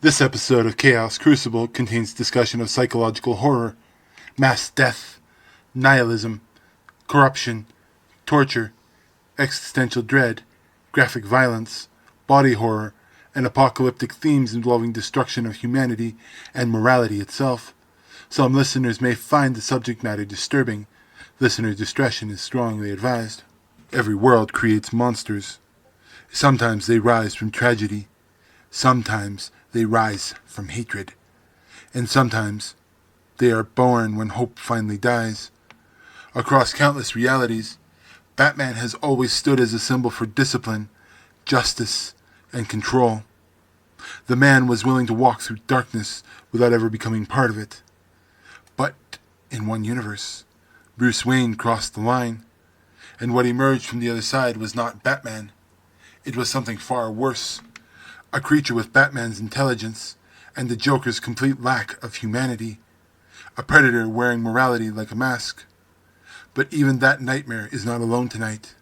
This episode of Chaos Crucible contains discussion of psychological horror, mass death, nihilism, corruption, torture, existential dread, graphic violence, body horror, and apocalyptic themes involving destruction of humanity and morality itself. Some listeners may find the subject matter disturbing. Listener discretion is strongly advised. Every world creates monsters. Sometimes they rise from tragedy. Sometimes they rise from hatred. And sometimes they are born when hope finally dies. Across countless realities, Batman has always stood as a symbol for discipline, justice, and control. The man was willing to walk through darkness without ever becoming part of it. But in one universe, Bruce Wayne crossed the line, and what emerged from the other side was not Batman. It was something far worse. A creature with Batman's intelligence and the Joker's complete lack of humanity. A predator wearing morality like a mask. But even that nightmare is not alone tonight.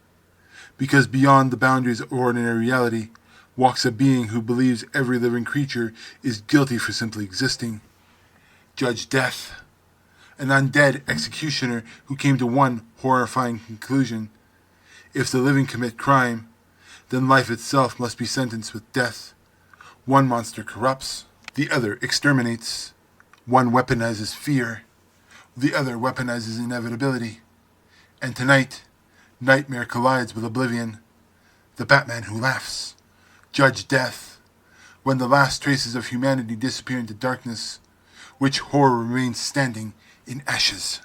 Because beyond the boundaries of ordinary reality walks a being who believes every living creature is guilty for simply existing. Judge Dredd, an undead executioner who came to one horrifying conclusion. If the living commit crime, then life itself must be sentenced with death. One monster corrupts, the other exterminates. One weaponizes fear, the other weaponizes inevitability. And tonight, nightmare collides with oblivion. The Batman who laughs, Judge Dredd. When the last traces of humanity disappear into darkness, which horror remains standing in ashes?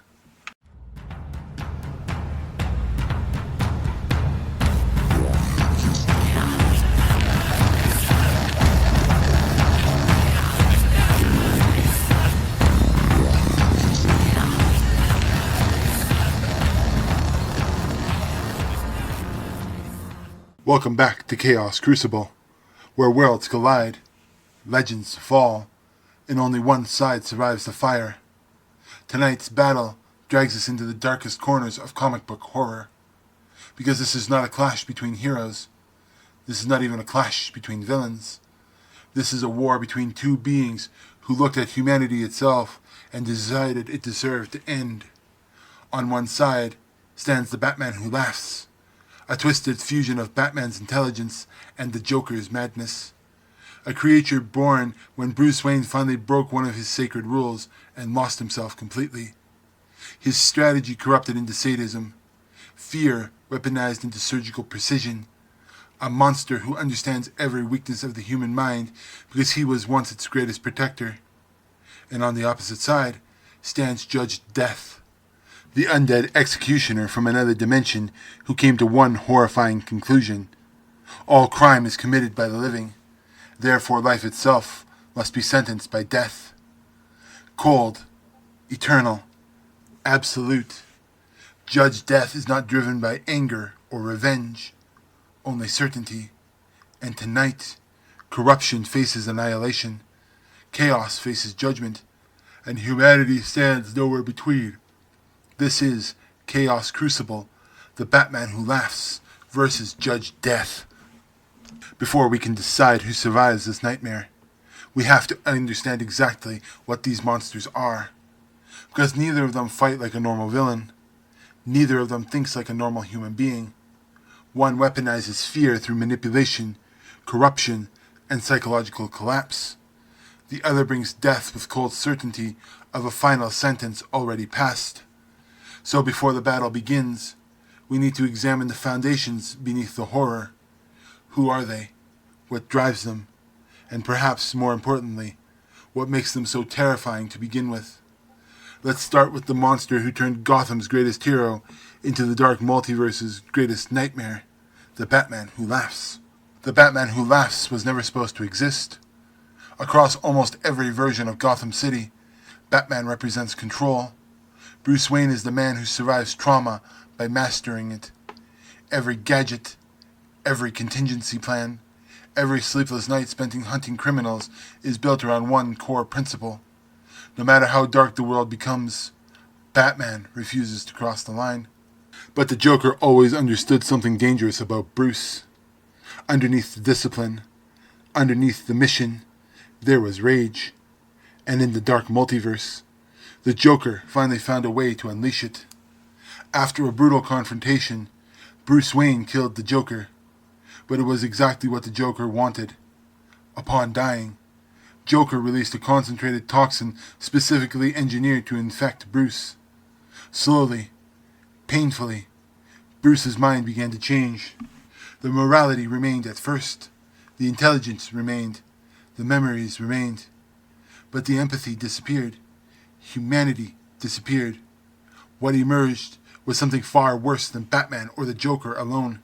Welcome back to Chaos Crucible, where worlds collide, legends fall, and only one side survives the fire. Tonight's battle drags us into the darkest corners of comic book horror, because this is not a clash between heroes. This is not even a clash between villains. This is a war between two beings who looked at humanity itself and decided it deserved to end. On one side stands the Batman who laughs, a twisted fusion of Batman's intelligence and the Joker's madness. A creature born when Bruce Wayne finally broke one of his sacred rules and lost himself completely. His strategy corrupted into sadism. Fear weaponized into surgical precision. A monster who understands every weakness of the human mind because he was once its greatest protector. And on the opposite side stands Judge Dredd, the undead executioner from another dimension who came to one horrifying conclusion. All crime is committed by the living. Therefore life itself must be sentenced by death. Cold, eternal, absolute. Judge Dredd is not driven by anger or revenge, only certainty. And tonight, corruption faces annihilation, chaos faces judgment, and humanity stands nowhere between. This is Chaos Crucible, the Batman who laughs versus Judge Dredd. Before we can decide who survives this nightmare, we have to understand exactly what these monsters are. Because neither of them fight like a normal villain. Neither of them thinks like a normal human being. One weaponizes fear through manipulation, corruption, and psychological collapse. The other brings death with cold certainty of a final sentence already passed. So before the battle begins, we need to examine the foundations beneath the horror. Who are they? What drives them? And perhaps more importantly, what makes them so terrifying to begin with? Let's start with the monster who turned Gotham's greatest hero into the Dark Multiverse's greatest nightmare, the Batman who laughs. The Batman who laughs was never supposed to exist. Across almost every version of Gotham City, Batman represents control. Bruce Wayne is the man who survives trauma by mastering it. Every gadget, every contingency plan, every sleepless night spent hunting criminals is built around one core principle. No matter how dark the world becomes, Batman refuses to cross the line. But the Joker always understood something dangerous about Bruce. Underneath the discipline, underneath the mission, there was rage. And in the Dark Multiverse, the Joker finally found a way to unleash it. After a brutal confrontation, Bruce Wayne killed the Joker, but it was exactly what the Joker wanted. Upon dying, Joker released a concentrated toxin specifically engineered to infect Bruce. Slowly, painfully, Bruce's mind began to change. The morality remained at first, the intelligence remained, the memories remained, but the empathy disappeared. Humanity disappeared. What emerged was something far worse than Batman or the Joker alone.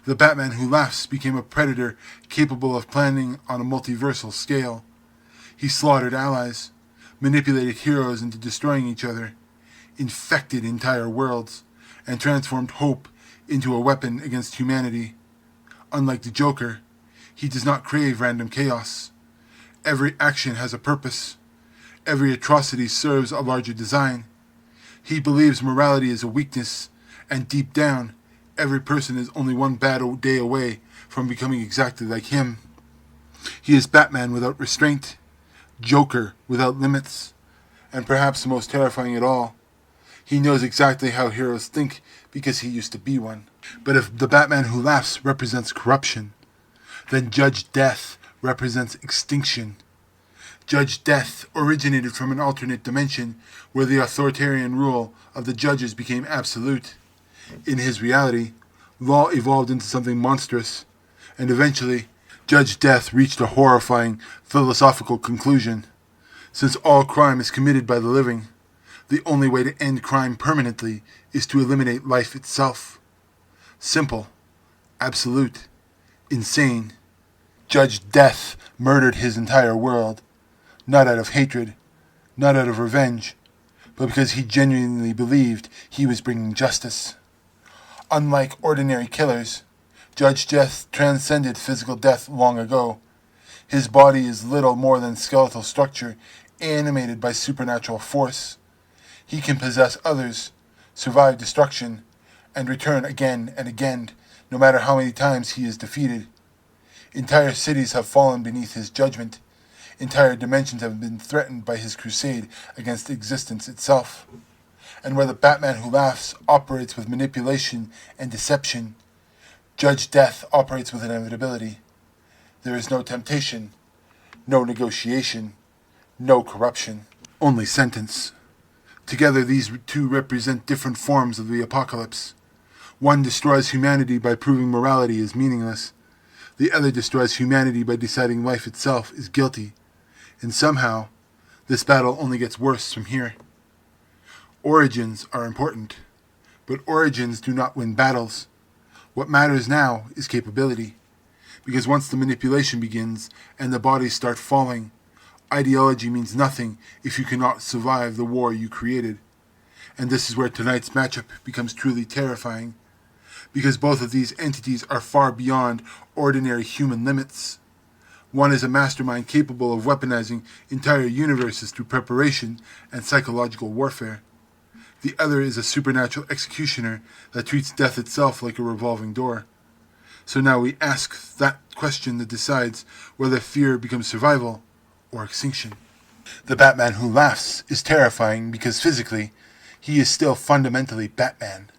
The Batman who laughs became a predator capable of planning on a multiversal scale. He slaughtered allies, manipulated heroes into destroying each other, infected entire worlds, and transformed hope into a weapon against humanity. Unlike the Joker, he does not crave random chaos. Every action has a purpose. Every atrocity serves a larger design. He believes morality is a weakness, and deep down, every person is only one bad day away from becoming exactly like him. He is Batman without restraint, Joker without limits, and perhaps the most terrifying at all, he knows exactly how heroes think because he used to be one. But if the Batman who laughs represents corruption, then Judge Death represents extinction. Judge Death originated from an alternate dimension where the authoritarian rule of the judges became absolute. In his reality, law evolved into something monstrous, and eventually, Judge Death reached a horrifying philosophical conclusion. Since all crime is committed by the living, the only way to end crime permanently is to eliminate life itself. Simple, absolute, insane. Judge Death murdered his entire world, not out of hatred, not out of revenge, but because he genuinely believed he was bringing justice. Unlike ordinary killers, Judge Death transcended physical death long ago. His body is little more than skeletal structure, animated by supernatural force. He can possess others, survive destruction, and return again and again, no matter how many times he is defeated. Entire cities have fallen beneath his judgment. Entire dimensions have been threatened by his crusade against existence itself. And where the Batman who laughs operates with manipulation and deception, Judge Death operates with inevitability. There is no temptation, no negotiation, no corruption, only sentence. Together these two represent different forms of the apocalypse. One destroys humanity by proving morality is meaningless. The other destroys humanity by deciding life itself is guilty. And somehow, this battle only gets worse from here. Origins are important, but origins do not win battles. What matters now is capability, because once the manipulation begins and the bodies start falling, ideology means nothing if you cannot survive the war you created. And this is where tonight's matchup becomes truly terrifying, because both of these entities are far beyond ordinary human limits. One is a mastermind capable of weaponizing entire universes through preparation and psychological warfare. The other is a supernatural executioner that treats death itself like a revolving door. So now we ask that question that decides whether fear becomes survival or extinction. The Batman who laughs is terrifying because physically, he is still fundamentally Batman.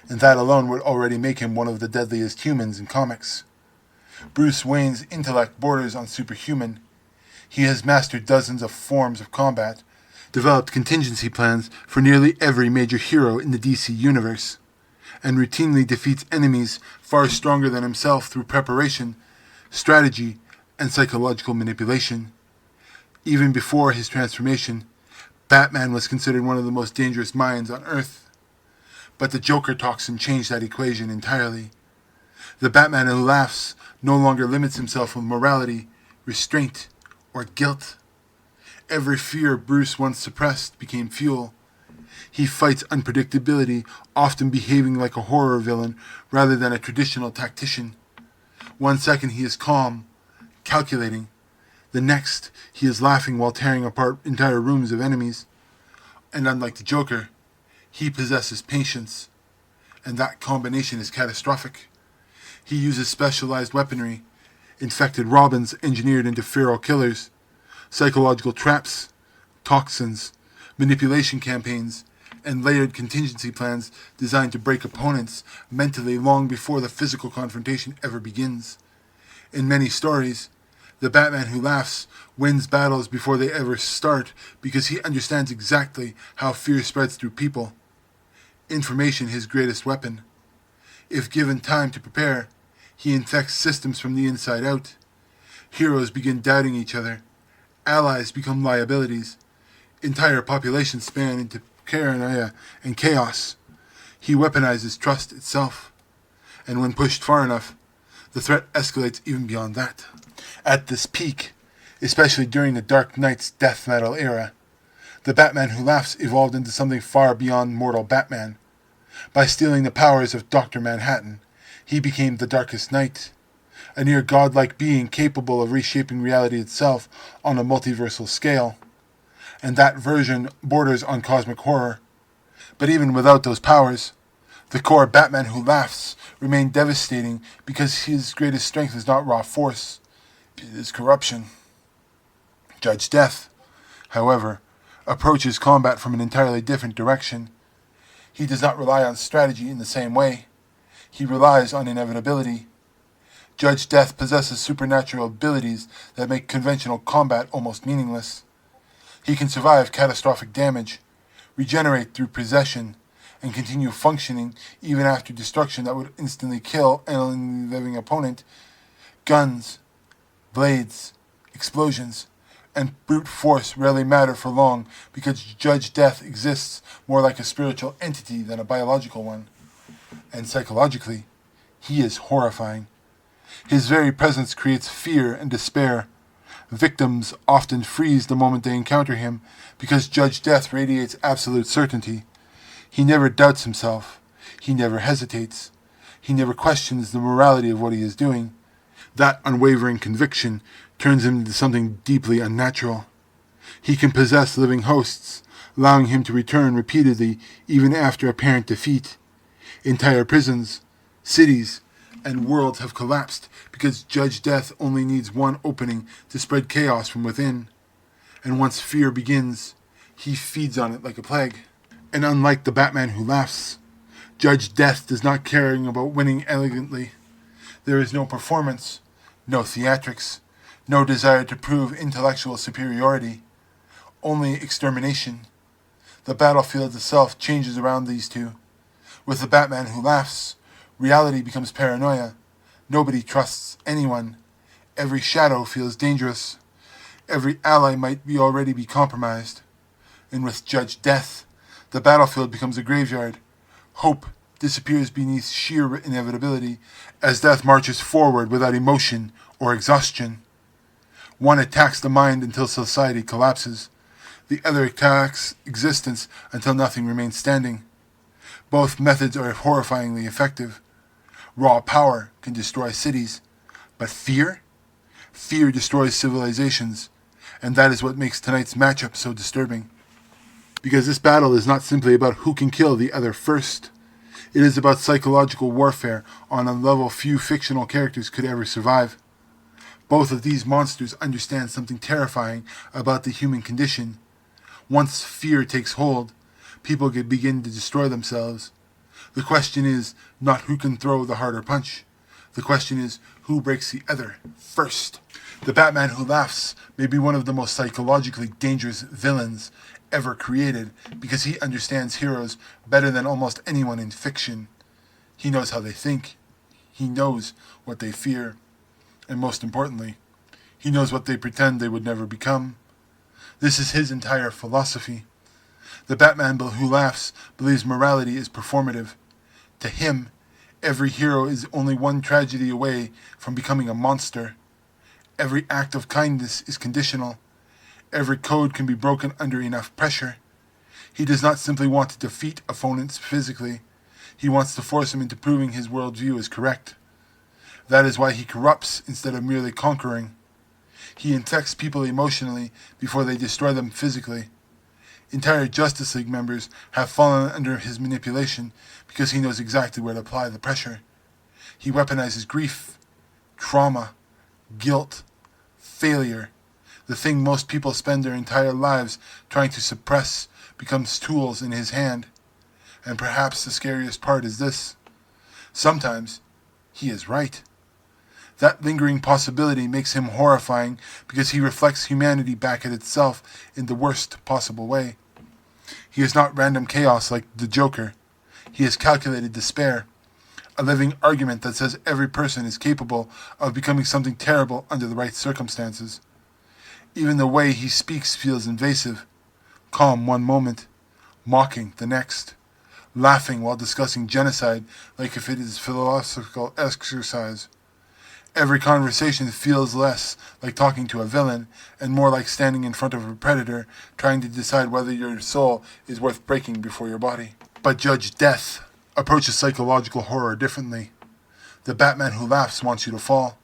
And that alone would already make him one of the deadliest humans in comics. Bruce Wayne's intellect borders on superhuman. He has mastered dozens of forms of combat, developed contingency plans for nearly every major hero in the DC universe, and routinely defeats enemies far stronger than himself through preparation, strategy, and psychological manipulation. Even before his transformation, Batman was considered one of the most dangerous minds on Earth. But the Joker toxin changed that equation entirely. The Batman who laughs no longer limits himself with morality, restraint, or guilt. Every fear Bruce once suppressed became fuel. He fights unpredictability, often behaving like a horror villain rather than a traditional tactician. 1 second he is calm, calculating. The next, he is laughing while tearing apart entire rooms of enemies. And unlike the Joker, he possesses patience, and that combination is catastrophic. He uses specialized weaponry, infected robins engineered into feral killers, psychological traps, toxins, manipulation campaigns, and layered contingency plans designed to break opponents mentally long before the physical confrontation ever begins. In many stories, the Batman who laughs wins battles before they ever start because he understands exactly how fear spreads through people. Information his greatest weapon. If given time to prepare, he infects systems from the inside out. Heroes begin doubting each other. Allies become liabilities. Entire populations span into paranoia and chaos. He weaponizes trust itself. And when pushed far enough, the threat escalates even beyond that. At this peak, especially during the Dark Knight's death metal era, the Batman who laughs evolved into something far beyond mortal Batman. By stealing the powers of Dr. Manhattan, he became the Darkest Knight, a near godlike being capable of reshaping reality itself on a multiversal scale. And that version borders on cosmic horror. But even without those powers, the core Batman who laughs remained devastating because his greatest strength is not raw force, it is corruption. Judge Death, however, approaches combat from an entirely different direction. He does not rely on strategy in the same way. He relies on inevitability. Judge Death possesses supernatural abilities that make conventional combat almost meaningless. He can survive catastrophic damage, regenerate through possession, and continue functioning even after destruction that would instantly kill any living opponent. Guns, blades, explosions, and brute force rarely matter for long because Judge Death exists more like a spiritual entity than a biological one. And psychologically, he is horrifying. His very presence creates fear and despair. Victims often freeze the moment they encounter him because Judge Death radiates absolute certainty. He never doubts himself. He never hesitates. He never questions the morality of what he is doing. That unwavering conviction turns him into something deeply unnatural. He can possess living hosts, allowing him to return repeatedly even after apparent defeat. Entire prisons, cities, and worlds have collapsed because Judge Death only needs one opening to spread chaos from within. And once fear begins, he feeds on it like a plague. And unlike the Batman who laughs, Judge Death does not care about winning elegantly. There is no performance, no theatrics, no desire to prove intellectual superiority, only extermination. The battlefield itself changes around these two. With the Batman who laughs, reality becomes paranoia. Nobody trusts anyone. Every shadow feels dangerous. Every ally might already be compromised. And with Judge Death, the battlefield becomes a graveyard. Hope disappears beneath sheer inevitability as death marches forward without emotion or exhaustion. One attacks the mind until society collapses. The other attacks existence until nothing remains standing. Both methods are horrifyingly effective. Raw power can destroy cities, but fear destroys civilizations, and that is what makes tonight's matchup so disturbing. Because this battle is not simply about who can kill the other first. It is about psychological warfare on a level few fictional characters could ever survive. Both of these monsters understand something terrifying about the human condition. Once fear takes hold, people can begin to destroy themselves. The question is not who can throw the harder punch. The question is who breaks the other first. The Batman who laughs may be one of the most psychologically dangerous villains ever created because he understands heroes better than almost anyone in fiction. He knows how they think. He knows what they fear. And most importantly, he knows what they pretend they would never become. This is his entire philosophy. The Batman who laughs believes morality is performative. To him, every hero is only one tragedy away from becoming a monster. Every act of kindness is conditional. Every code can be broken under enough pressure. He does not simply want to defeat opponents physically. He wants to force them into proving his worldview is correct. That is why he corrupts instead of merely conquering. He infects people emotionally before they destroy them physically. Entire Justice League members have fallen under his manipulation because he knows exactly where to apply the pressure. He weaponizes grief, trauma, guilt, failure, the thing most people spend their entire lives trying to suppress, becomes tools in his hand. And perhaps the scariest part is this. Sometimes he is right. That lingering possibility makes him horrifying because he reflects humanity back at itself in the worst possible way. He is not random chaos like the Joker. He is calculated despair, a living argument that says every person is capable of becoming something terrible under the right circumstances. Even the way he speaks feels invasive, calm one moment, mocking the next, laughing while discussing genocide like if it is philosophical exercise. Every conversation feels less like talking to a villain and more like standing in front of a predator trying to decide whether your soul is worth breaking before your body. But Judge Death approaches psychological horror differently. The Batman who laughs wants you to fall.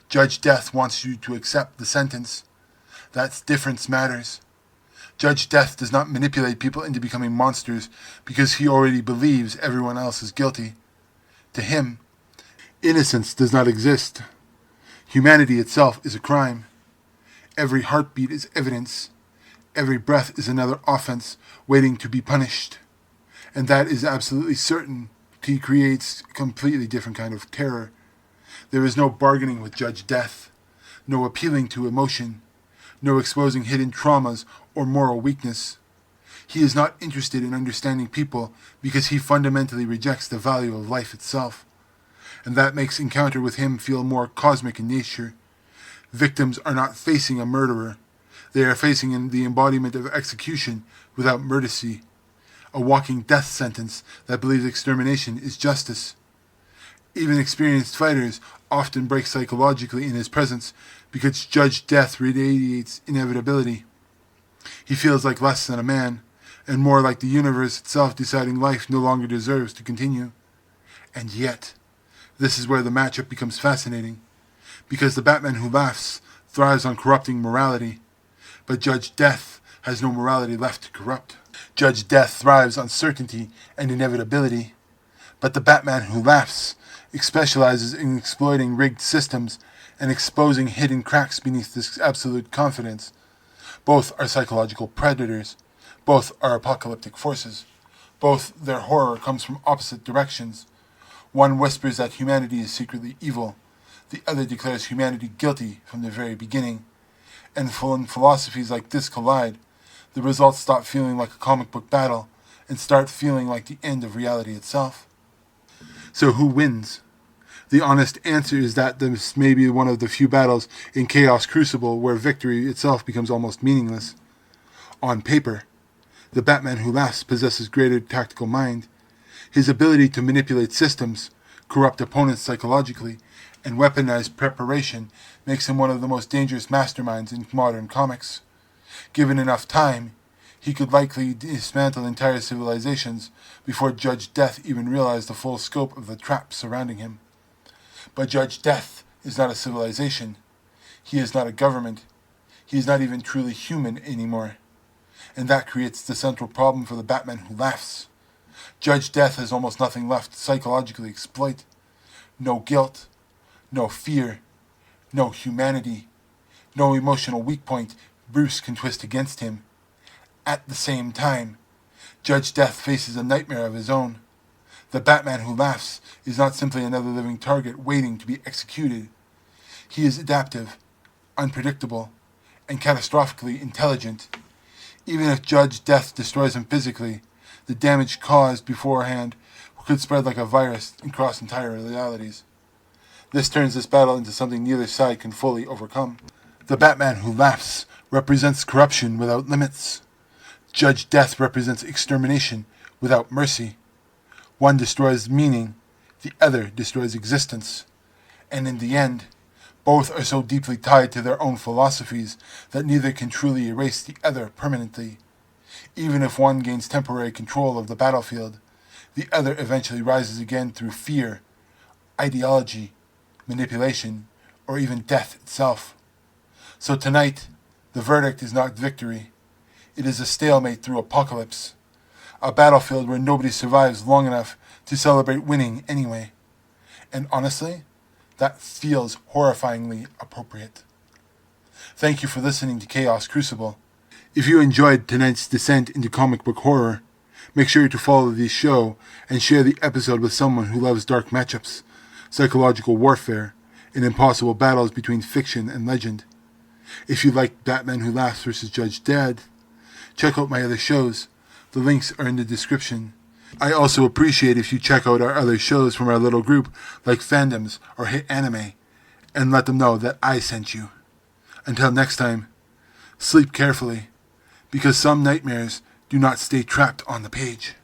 Judge Death wants you to accept the sentence. That difference matters. Judge Death does not manipulate people into becoming monsters because he already believes everyone else is guilty. To him, innocence does not exist. Humanity itself is a crime. Every heartbeat is evidence. Every breath is another offense waiting to be punished. And that is absolutely certain. He creates a completely different kind of terror. There is no bargaining with Judge Death, no appealing to emotion, no exposing hidden traumas or moral weakness. He is not interested in understanding people because he fundamentally rejects the value of life itself. And that makes encounter with him feel more cosmic in nature. Victims are not facing a murderer. They are facing the embodiment of execution without mercy, a walking death sentence that believes extermination is justice. Even experienced fighters often break psychologically in his presence because Judge Death radiates inevitability. He feels like less than a man, and more like the universe itself deciding life no longer deserves to continue. And yet, this is where the matchup becomes fascinating, because the Batman who laughs thrives on corrupting morality, but Judge Death has no morality left to corrupt. Judge Death thrives on certainty and inevitability, but the Batman who laughs specializes in exploiting rigged systems and exposing hidden cracks beneath this absolute confidence. Both are psychological predators. Both are apocalyptic forces. Both their horror comes from opposite directions. One whispers that humanity is secretly evil. The other declares humanity guilty from the very beginning. And when philosophies like this collide, the results stop feeling like a comic book battle and start feeling like the end of reality itself. So who wins? The honest answer is that this may be one of the few battles in Chaos Crucible where victory itself becomes almost meaningless. On paper, the Batman who laughs possesses greater tactical mind. His ability to manipulate systems, corrupt opponents psychologically, and weaponize preparation makes him one of the most dangerous masterminds in modern comics. Given enough time, he could likely dismantle entire civilizations before Judge Death even realized the full scope of the trap surrounding him. But Judge Death is not a civilization. He is not a government. He is not even truly human anymore. And that creates the central problem for the Batman who laughs. Judge Death has almost nothing left to psychologically exploit. No guilt, no fear, no humanity, no emotional weak point Bruce can twist against him. At the same time, Judge Death faces a nightmare of his own. The Batman who laughs is not simply another living target waiting to be executed. He is adaptive, unpredictable, and catastrophically intelligent. Even if Judge Death destroys him physically, the damage caused beforehand could spread like a virus and cross entire realities. This turns this battle into something neither side can fully overcome. The Batman who laughs represents corruption without limits. Judge Death represents extermination without mercy. One destroys meaning, the other destroys existence. And in the end, both are so deeply tied to their own philosophies that neither can truly erase the other permanently. Even if one gains temporary control of the battlefield, the other eventually rises again through fear, ideology, manipulation, or even death itself. So tonight, the verdict is not victory. It is a stalemate through apocalypse. A battlefield where nobody survives long enough to celebrate winning anyway. And honestly, that feels horrifyingly appropriate. Thank you for listening to Chaos Crucible. If you enjoyed tonight's descent into comic book horror, make sure to follow the show and share the episode with someone who loves dark matchups, psychological warfare, and impossible battles between fiction and legend. If you like Batman Who Laughs vs. Judge Dredd, check out my other shows. The links are in the description. I also appreciate if you check out our other shows from our little group, like Fandoms or Hit Anime, and let them know that I sent you. Until next time, sleep carefully, because some nightmares do not stay trapped on the page.